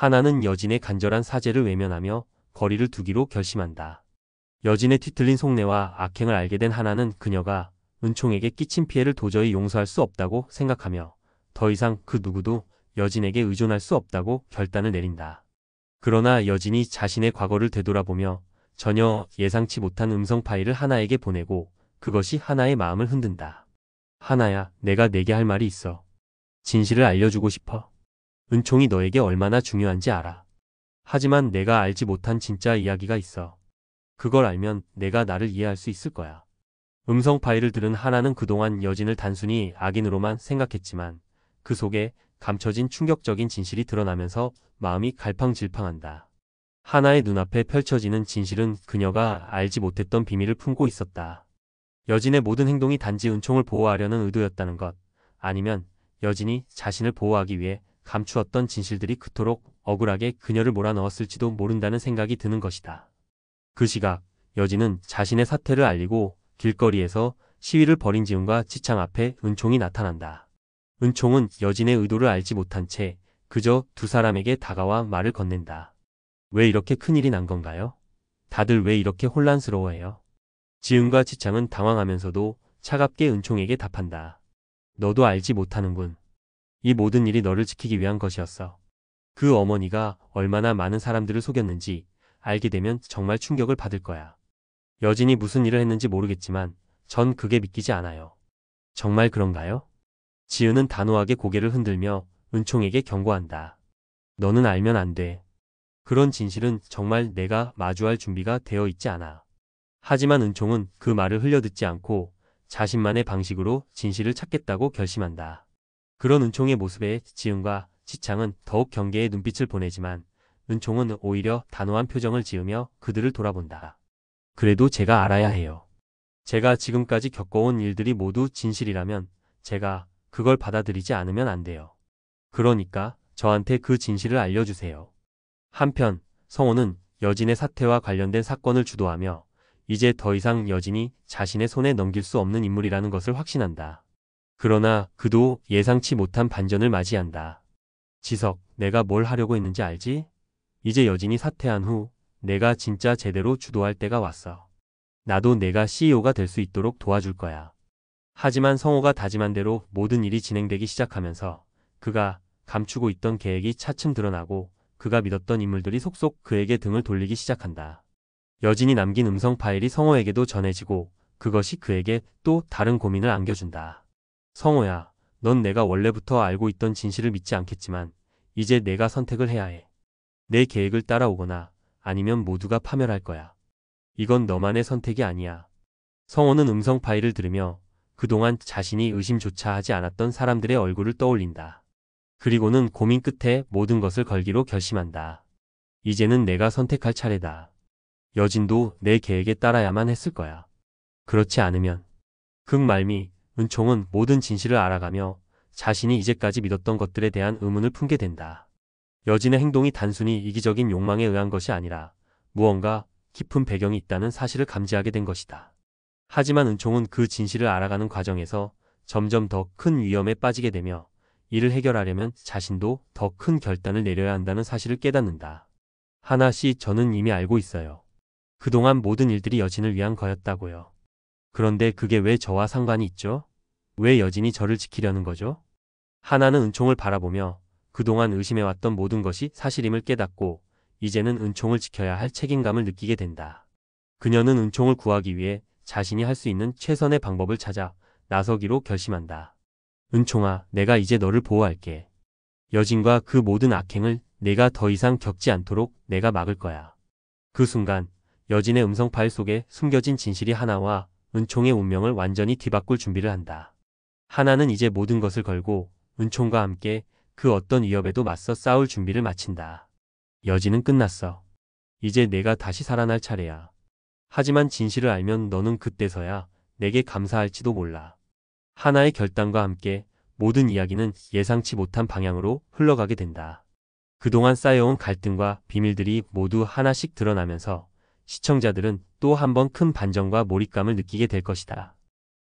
하나는 여진의 간절한 사죄를 외면하며 거리를 두기로 결심한다. 여진의 뒤틀린 속내와 악행을 알게 된 하나는 그녀가 은총에게 끼친 피해를 도저히 용서할 수 없다고 생각하며 더 이상 그 누구도 여진에게 의존할 수 없다고 결단을 내린다. 그러나 여진이 자신의 과거를 되돌아보며 전혀 예상치 못한 음성 파일을 하나에게 보내고 그것이 하나의 마음을 흔든다. 하나야, 내가 내게 할 말이 있어. 진실을 알려주고 싶어. 은총이 너에게 얼마나 중요한지 알아. 하지만 내가 알지 못한 진짜 이야기가 있어. 그걸 알면 내가 나를 이해할 수 있을 거야. 음성 파일을 들은 하나는 그동안 여진을 단순히 악인으로만 생각했지만 그 속에 감춰진 충격적인 진실이 드러나면서 마음이 갈팡질팡한다. 하나의 눈앞에 펼쳐지는 진실은 그녀가 알지 못했던 비밀을 품고 있었다. 여진의 모든 행동이 단지 은총을 보호하려는 의도였다는 것, 아니면 여진이 자신을 보호하기 위해 감추었던 진실들이 그토록 억울하게 그녀를 몰아넣었을지도 모른다는 생각이 드는 것이다. 그 시각, 여진은 자신의 사태를 알리고 길거리에서 시위를 벌인 지훈과 지창 앞에 은총이 나타난다. 은총은 여진의 의도를 알지 못한 채 그저 두 사람에게 다가와 말을 건넨다. 왜 이렇게 큰일이 난 건가요? 다들 왜 이렇게 혼란스러워해요? 지훈과 지창은 당황하면서도 차갑게 은총에게 답한다. 너도 알지 못하는군. 이 모든 일이 너를 지키기 위한 것이었어. 그 어머니가 얼마나 많은 사람들을 속였는지 알게 되면 정말 충격을 받을 거야. 여진이 무슨 일을 했는지 모르겠지만 전 그게 믿기지 않아요. 정말 그런가요? 지은은 단호하게 고개를 흔들며 은총에게 경고한다. 너는 알면 안 돼. 그런 진실은 정말 내가 마주할 준비가 되어 있지 않아. 하지만 은총은 그 말을 흘려듣지 않고 자신만의 방식으로 진실을 찾겠다고 결심한다. 그런 은총의 모습에 지은과 지창은 더욱 경계의 눈빛을 보내지만 은총은 오히려 단호한 표정을 지으며 그들을 돌아본다. 그래도 제가 알아야 해요. 제가 지금까지 겪어온 일들이 모두 진실이라면 제가 그걸 받아들이지 않으면 안 돼요. 그러니까 저한테 그 진실을 알려주세요. 한편 성호는 여진의 사태와 관련된 사건을 주도하며 이제 더 이상 여진이 자신의 손에 넘길 수 없는 인물이라는 것을 확신한다. 그러나 그도 예상치 못한 반전을 맞이한다. 지석, 내가 뭘 하려고 했는지 알지? 이제 여진이 사퇴한 후 내가 진짜 제대로 주도할 때가 왔어. 나도 내가 CEO가 될 수 있도록 도와줄 거야. 하지만 성호가 다짐한 대로 모든 일이 진행되기 시작하면서 그가 감추고 있던 계획이 차츰 드러나고 그가 믿었던 인물들이 속속 그에게 등을 돌리기 시작한다. 여진이 남긴 음성 파일이 성호에게도 전해지고 그것이 그에게 또 다른 고민을 안겨준다. 성호야, 넌 내가 원래부터 알고 있던 진실을 믿지 않겠지만 이제 내가 선택을 해야 해. 내 계획을 따라오거나 아니면 모두가 파멸할 거야. 이건 너만의 선택이 아니야. 성호는 음성 파일을 들으며 그동안 자신이 의심조차 하지 않았던 사람들의 얼굴을 떠올린다. 그리고는 고민 끝에 모든 것을 걸기로 결심한다. 이제는 내가 선택할 차례다. 여진도 내 계획에 따라야만 했을 거야. 그렇지 않으면. 극말미 은총은 모든 진실을 알아가며 자신이 이제까지 믿었던 것들에 대한 의문을 품게 된다. 여진의 행동이 단순히 이기적인 욕망에 의한 것이 아니라 무언가 깊은 배경이 있다는 사실을 감지하게 된 것이다. 하지만 은총은 그 진실을 알아가는 과정에서 점점 더 큰 위험에 빠지게 되며 이를 해결하려면 자신도 더 큰 결단을 내려야 한다는 사실을 깨닫는다. 하나 씨, 저는 이미 알고 있어요. 그동안 모든 일들이 여진을 위한 거였다고요. 그런데 그게 왜 저와 상관이 있죠? 왜 여진이 저를 지키려는 거죠? 하나는 은총을 바라보며 그동안 의심해왔던 모든 것이 사실임을 깨닫고 이제는 은총을 지켜야 할 책임감을 느끼게 된다. 그녀는 은총을 구하기 위해 자신이 할 수 있는 최선의 방법을 찾아 나서기로 결심한다. 은총아, 내가 이제 너를 보호할게. 여진과 그 모든 악행을 내가 더 이상 겪지 않도록 내가 막을 거야. 그 순간 여진의 음성 파일 속에 숨겨진 진실이 하나와 은총의 운명을 완전히 뒤바꿀 준비를 한다. 하나는 이제 모든 것을 걸고 은총과 함께 그 어떤 위협에도 맞서 싸울 준비를 마친다. 여진은 끝났어. 이제 내가 다시 살아날 차례야. 하지만 진실을 알면 너는 그때서야 내게 감사할지도 몰라. 하나의 결단과 함께 모든 이야기는 예상치 못한 방향으로 흘러가게 된다. 그동안 쌓여온 갈등과 비밀들이 모두 하나씩 드러나면서 시청자들은 또 한 번 큰 반전과 몰입감을 느끼게 될 것이다.